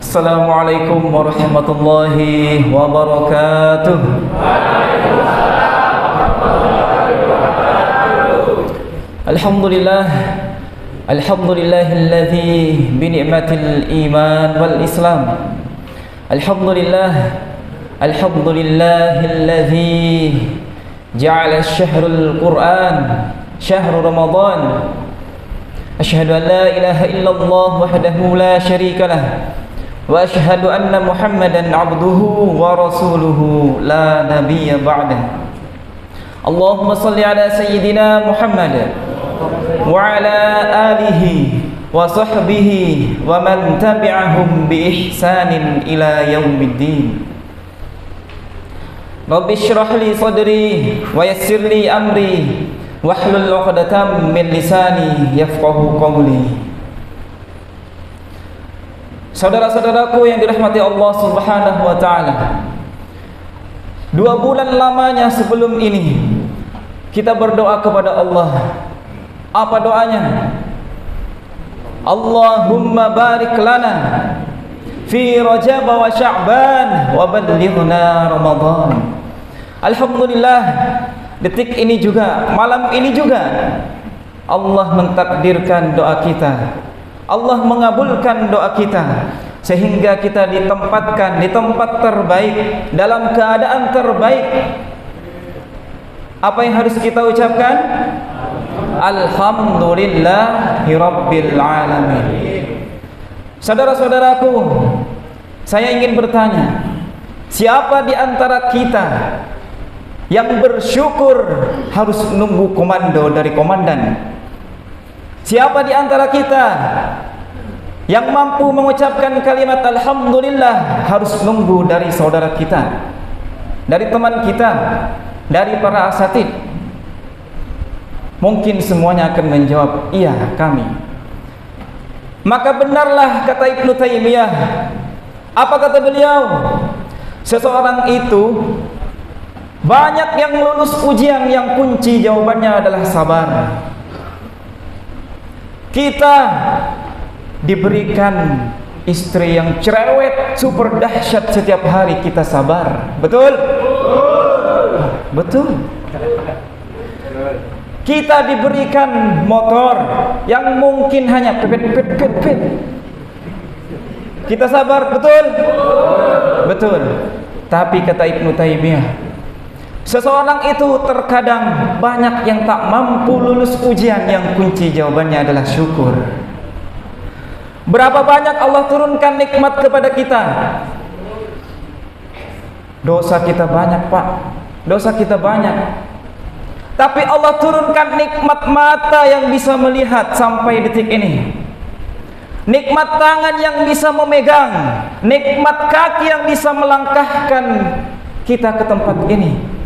Assalamualaikum warahmatullahi wabarakatuh. Alhamdulillah, alhamdulillahilladzi bi ni'matil iman wal islam. Alhamdulillah, alhamdulillahilladzi ja'ala syahrul Qur'an syahrul Ramadan. Asyhadu an la ilaha illallah wahdahu la syarika lah. Wa asyhadu anna Muhammadan abduhu wa rasuluhu la nabiyya ba'dah. Allahumma salli ala sayyidina Muhammad wa ala alihi wa sahbihi wa man tabi'ahum bi ihsanin ila yaumiddin. Rabbi shrah li sadri wa yassir li amri wahlul 'uqdatam min lisani yafqahu qawli. Saudara-saudaraku yang dirahmati Allah Subhanahu wa taala, 2 bulan lamanya sebelum ini kita berdoa kepada Allah. Apa doanya? Allahumma barik lana fi Rajab wa Sya'ban wa ballighna Ramadan. Alhamdulillah, detik ini juga, malam ini juga Allah mentakdirkan doa kita. Allah mengabulkan doa kita sehingga kita ditempatkan di tempat terbaik, dalam keadaan terbaik. Apa yang harus kita ucapkan? Alhamdulillahirabbil alamin. Saudara-saudaraku, saya ingin bertanya, siapa di antara kita yang bersyukur harus nunggu komando dari komandan? Siapa di antara kita yang mampu mengucapkan kalimat alhamdulillah harus nunggu dari saudara kita, dari teman kita, dari para asatid? Mungkin semuanya akan menjawab, iya kami. Maka benarlah kata Ibnu Taimiyah. Apa kata beliau? Seseorang itu banyak yang lulus ujian yang kunci jawabannya adalah sabar. Kita diberikan istri yang cerewet, super dahsyat, setiap hari kita sabar. Betul? Betul. Kita diberikan motor yang mungkin hanya pepet. Kita sabar, betul? Betul. Tapi kata Ibnu Taimiyah, seseorang itu terkadang banyak yang tak mampu lulus ujian yang kunci jawabannya adalah syukur. Berapa banyak Allah turunkan nikmat kepada kita? Dosa kita banyak, Pak. Dosa kita banyak. Tapi Allah turunkan nikmat mata yang bisa melihat sampai detik ini. Nikmat tangan yang bisa memegang, nikmat kaki yang bisa melangkahkan kita ke tempat ini.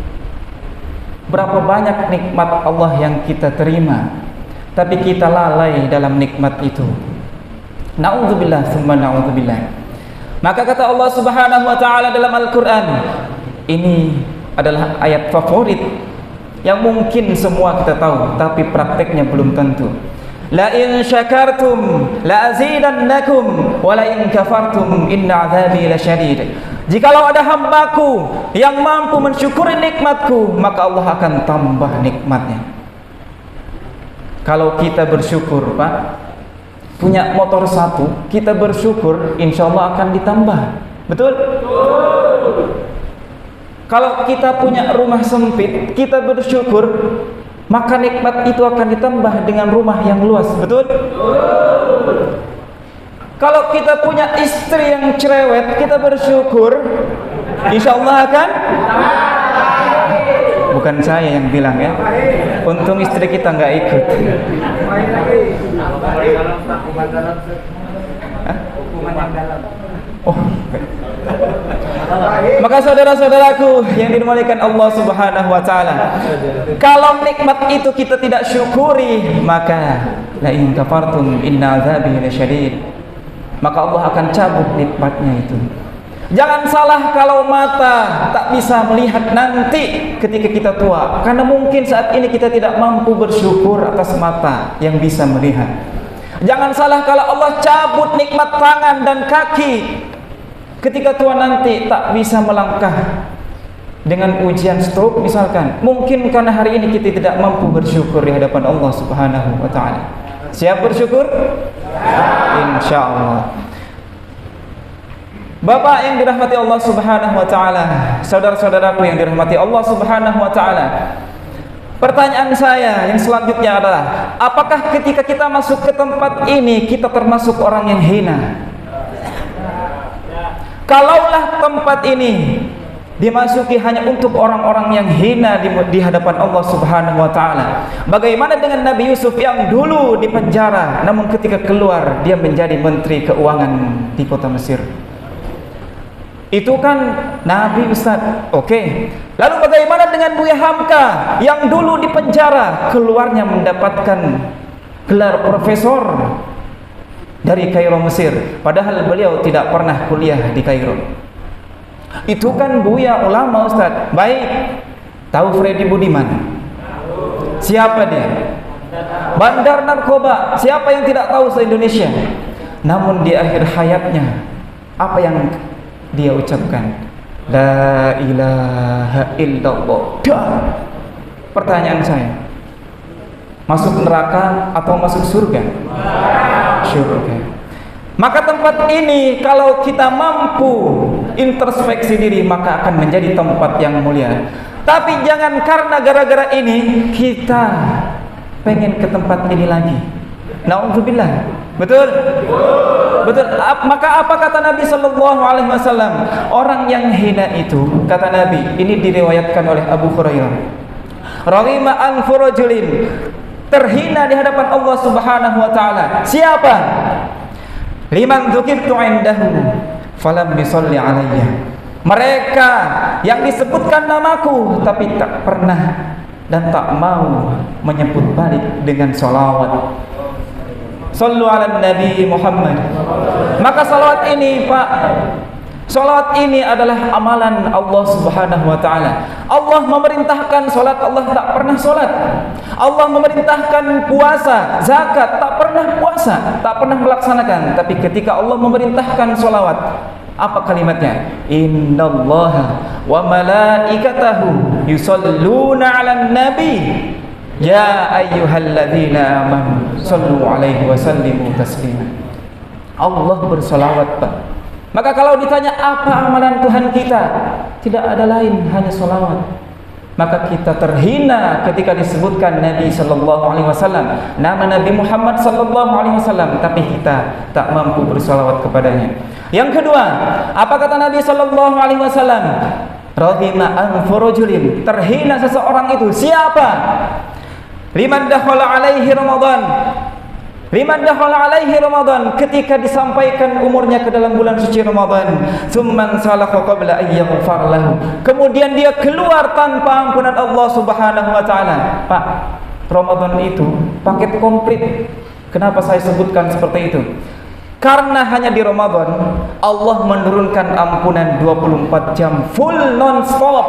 Berapa banyak nikmat Allah yang kita terima, tapi kita lalai dalam nikmat itu. Na'udzubillah, summa na'udzubillah. Maka kata Allah Subhanahu wa taala dalam Al-Qur'an, ini adalah ayat favorit yang mungkin semua kita tahu, tapi prakteknya belum tentu. La in syakartum la azidannakum wa la in kafartum inna 'adzabi lasyadid. Jikalau ada hambaku yang mampu mensyukuri nikmatku, maka Allah akan tambah nikmatnya. Kalau kita bersyukur, Pak, punya motor 1, kita bersyukur, insya Allah akan ditambah. Betul? Kalau kita punya rumah sempit, kita bersyukur, maka nikmat itu akan ditambah dengan rumah yang luas. Betul? Kalau kita punya istri yang cerewet, kita bersyukur, insya Allah akan. Bukan saya yang bilang ya, untung istri kita nggak ikut. Oh. Maka saudara-saudaraku yang dimuliakan Allah Subhanahu wa taala, kalau nikmat itu kita tidak syukuri, maka la in kafartum inna 'adzabi lasyadid. Maka Allah akan cabut nikmatnya itu. Jangan salah kalau mata tak bisa melihat nanti ketika kita tua, karena mungkin saat ini kita tidak mampu bersyukur atas mata yang bisa melihat. Jangan salah kalau Allah cabut nikmat tangan dan kaki, ketika tua nanti tak bisa melangkah dengan ujian stroke misalkan, mungkin karena hari ini kita tidak mampu bersyukur di hadapan Allah Subhanahu wa taala. Siap bersyukur? Insyaallah. Bapak yang dirahmati Allah Subhanahu wa taala, saudara-saudaraku yang dirahmati Allah Subhanahu wa taala. Pertanyaan saya yang selanjutnya adalah, apakah ketika kita masuk ke tempat ini kita termasuk orang yang hina? Kalaulah tempat ini dimasuki hanya untuk orang-orang yang hina di hadapan Allah Subhanahu wa taala, bagaimana dengan Nabi Yusuf yang dulu di penjara namun ketika keluar dia menjadi menteri keuangan di kota Mesir? Itu kan Nabi, Ustaz. Oke. Lalu bagaimana dengan Buya Hamka yang dulu di penjara, keluarnya mendapatkan gelar profesor dari Kairo Mesir, padahal beliau tidak pernah kuliah di Kairo. Itu kan Buya ulama, Ustaz. Baik. Tahu Freddy Budiman? Siapa dia? Bandar narkoba. Siapa yang tidak tahu se-Indonesia? Namun di akhir hayatnya apa yang dia ucapkan? La ilaha illallah. Pertanyaan saya, masuk neraka atau masuk surga? Surga. Maka tempat ini kalau kita mampu introspeksi diri maka akan menjadi tempat yang mulia. Tapi jangan karena gara-gara ini kita pengen ke tempat ini lagi. Na'udzubillah. Betul? Betul. Maka apa kata Nabi sallallahu alaihi wasallam? Orang yang hina itu, kata Nabi, ini diriwayatkan oleh Abu Hurairah. Raghima an furujulin, terhina di hadapan Allah Subhanahu wa taala. Siapa? Liman dzukirtu indahu falam yusalli alayya. Mereka yang disebutkan namaku tapi tak pernah dan tak mau menyebut balik dengan salawat. Sallu ala Nabi Muhammad. Maka salawat ini, Pak, salawat ini adalah amalan Allah Subhanahu wa taala. Allah memerintahkan salat, Allah tak pernah salat. Allah memerintahkan puasa, zakat, tak pernah puasa, tak pernah melaksanakan. Tapi ketika Allah memerintahkan salawat, apa kalimatnya? Innallaha wa malaikatahu yusalluna 'alan nabi. Ya ayyuhalladzina amanu sallu alaihi wa sallimu taslima. Allah bersolawat, Pak. Maka kalau ditanya apa amalan Tuhan kita, tidak ada lain hanya solawat. Maka kita terhina ketika disebutkan Nabi sallallahu alaihi wasallam, nama Nabi Muhammad sallallahu alaihi wasallam, tapi kita tak mampu bersolawat kepadanya. Yang kedua, apa kata Nabi sallallahu alaihi wasallam? Radhima an furujulin, terhina seseorang itu siapa? Liman dakhala alaihi Ramadan. Liman dakhala alaihi Ramadan, ketika disampaikan umurnya ke dalam bulan suci Ramadan, tsumman salakha qabla an yaghfar lahu. Kemudian dia keluar tanpa ampunan Allah Subhanahu wa taala. Pak, Ramadan itu paket komplit. Kenapa saya sebutkan seperti itu? Karena hanya di Ramadan Allah menurunkan ampunan 24 jam full non-stop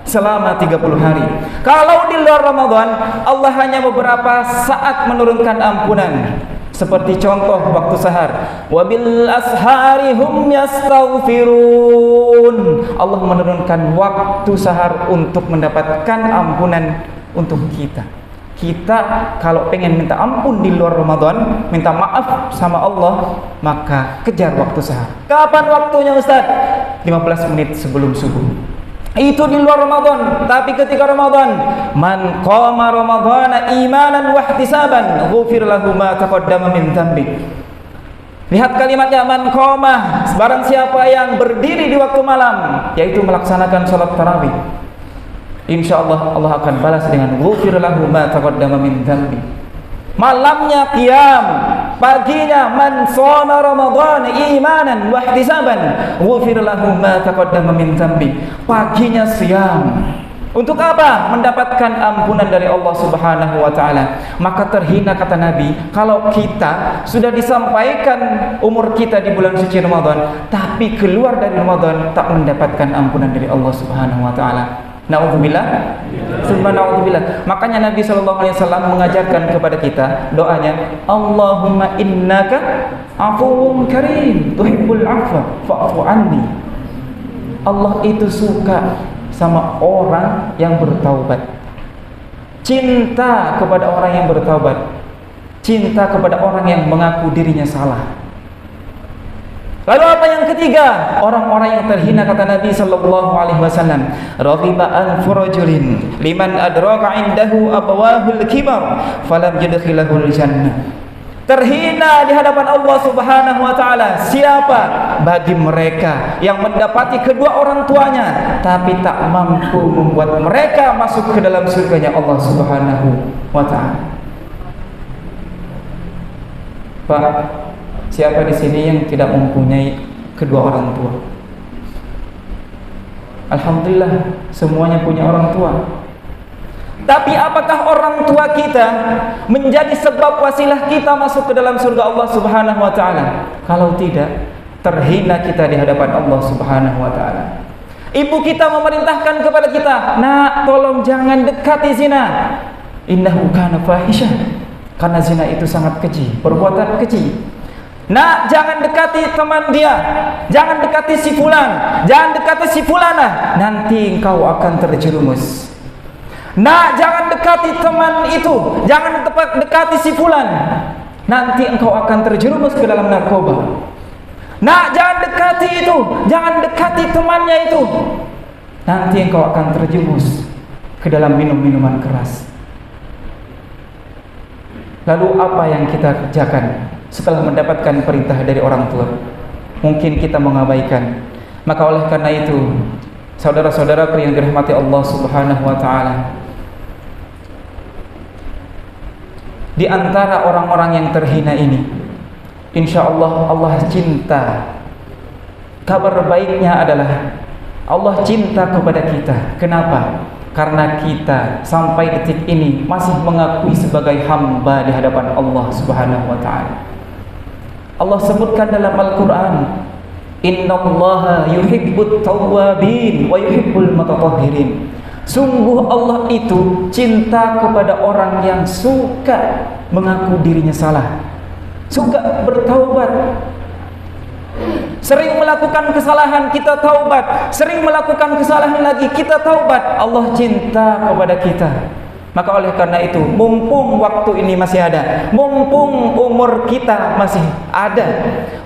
selama 30 hari. Kalau di luar Ramadan Allah hanya beberapa saat menurunkan ampunan. Seperti contoh waktu sahar, wabil ashari hum yastaghfirun. Allah menurunkan waktu sahar untuk mendapatkan ampunan untuk kita. Kita kalau pengen minta ampun di luar Ramadan, minta maaf sama Allah, maka kejar waktu sahar. Kapan waktunya, Ustaz? 15 menit sebelum subuh. Itu di luar Ramadan. Tapi ketika Ramadan, man qama ramadhana imanan wa ihtisaban ghufir lahu ma taqaddama min dzambi. Lihat kalimatnya, man qama, barang siapa yang berdiri di waktu malam, yaitu melaksanakan salat tarawih, insyaallah Allah akan balas dengan ghufir lahu ma taqaddama min dzambi. Malamnya qiyam, paginya man shoma ramadhan imanan wa ihtisaban ghufir lahu ma taqaddama min dzambi. Paginya siam. Untuk apa? Mendapatkan ampunan dari Allah Subhanahu wa taala. Maka terhina, kata Nabi, kalau kita sudah disampaikan umur kita di bulan suci Ramadan, tapi keluar dari Ramadan tak mendapatkan ampunan dari Allah Subhanahu wa taala. Naudzubillah, summa naudzubillah. Makanya Nabi sallallahu alaihi wasallam mengajarkan kepada kita doanya, Allahumma innaka afuwwun karim, tuhibbul afwa fa'fu anni. Allah itu suka sama orang yang bertaubat. Cinta kepada orang yang bertaubat. Cinta kepada orang yang mengaku dirinya salah. Lalu apa yang ketiga? Orang-orang yang terhina, kata Nabi sallallahu alaihi wasallam, raghiba an furujulin liman adraka indahu abawahul kibar falam yudkhilahul jannah. Terhina di hadapan Allah Subhanahu wa taala siapa? Bagi mereka yang mendapati kedua orang tuanya tapi tak mampu membuat mereka masuk ke dalam surganya Allah Subhanahu wa taala. Pak, siapa di sini yang tidak mempunyai kedua orang tua? Alhamdulillah, semuanya punya orang tua. Tapi apakah orang tua kita menjadi sebab wasilah kita masuk ke dalam surga Allah Subhanahu wa taala? Kalau tidak, terhina kita di hadapan Allah Subhanahu wa taala. Ibu kita memerintahkan kepada kita, "Nak, tolong jangan dekati zina. Innahu kana fahisyah." Karena zina itu sangat keji, perbuatan keji. Nak, jangan dekati teman dia, jangan dekati si fulan, jangan dekati si fulana, nanti engkau akan terjerumus. Nak, jangan dekati teman itu, jangan dekati si fulan, nanti engkau akan terjerumus ke dalam narkoba. Nak, jangan dekati itu, jangan dekati temannya itu, nanti engkau akan terjerumus ke dalam minum-minuman keras. Lalu apa yang kita kerjakan setelah mendapatkan perintah dari orang tua? Mungkin kita mengabaikan. Maka oleh karena itu, saudara-saudaraku yang dirahmati Allah Subhanahu wa taala, di antara orang-orang yang terhina ini, insya Allah Allah cinta. Kabar baiknya adalah Allah cinta kepada kita. Kenapa? Karena kita sampai detik ini masih mengakui sebagai hamba di hadapan Allah Subhanahu wa taala. Allah sebutkan dalam Al-Qur'an, "Innallaha yuhibbut tawwabin wa yuhibbul mutatahhirin." Sungguh Allah itu cinta kepada orang yang suka mengaku dirinya salah, suka bertaubat. Sering melakukan kesalahan kita taubat, sering melakukan kesalahan lagi kita taubat. Allah cinta kepada kita. Maka oleh karena itu, mumpung waktu ini masih ada, mumpung umur kita masih ada,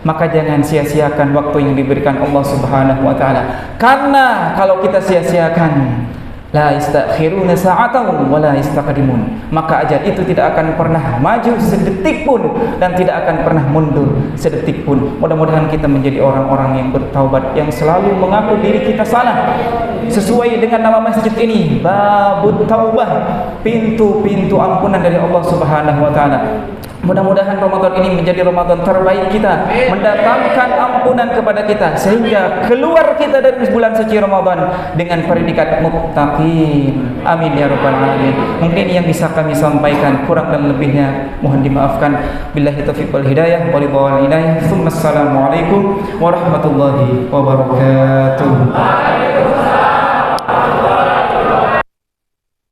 maka jangan sia-siakan waktu yang diberikan Allah Subhanahu wa taala. Karena kalau kita sia-siakan, la yastakhiruna sa'atan wa la yastaqdimun, maka ajal itu tidak akan pernah maju sedetik pun dan tidak akan pernah mundur sedetik pun. Mudah-mudahan kita menjadi orang-orang yang bertaubat, yang selalu mengaku diri kita salah. Sesuai dengan nama masjid ini, Babut Taubah, pintu-pintu ampunan dari Allah Subhanahu wa taala. Mudah-mudahan Ramadan ini menjadi Ramadan terbaik kita, mendatangkan ampunan kepada kita, sehingga keluar kita dari bulan suci Ramadan dengan predikat muttaqin. Amin ya rabbal alamin. Mungkin yang bisa kami sampaikan, kurang dan lebihnya mohon dimaafkan. Billahi taufiq wal hidayah, walillahil hidayah. Assalamualaikum warahmatullahi wabarakatuh.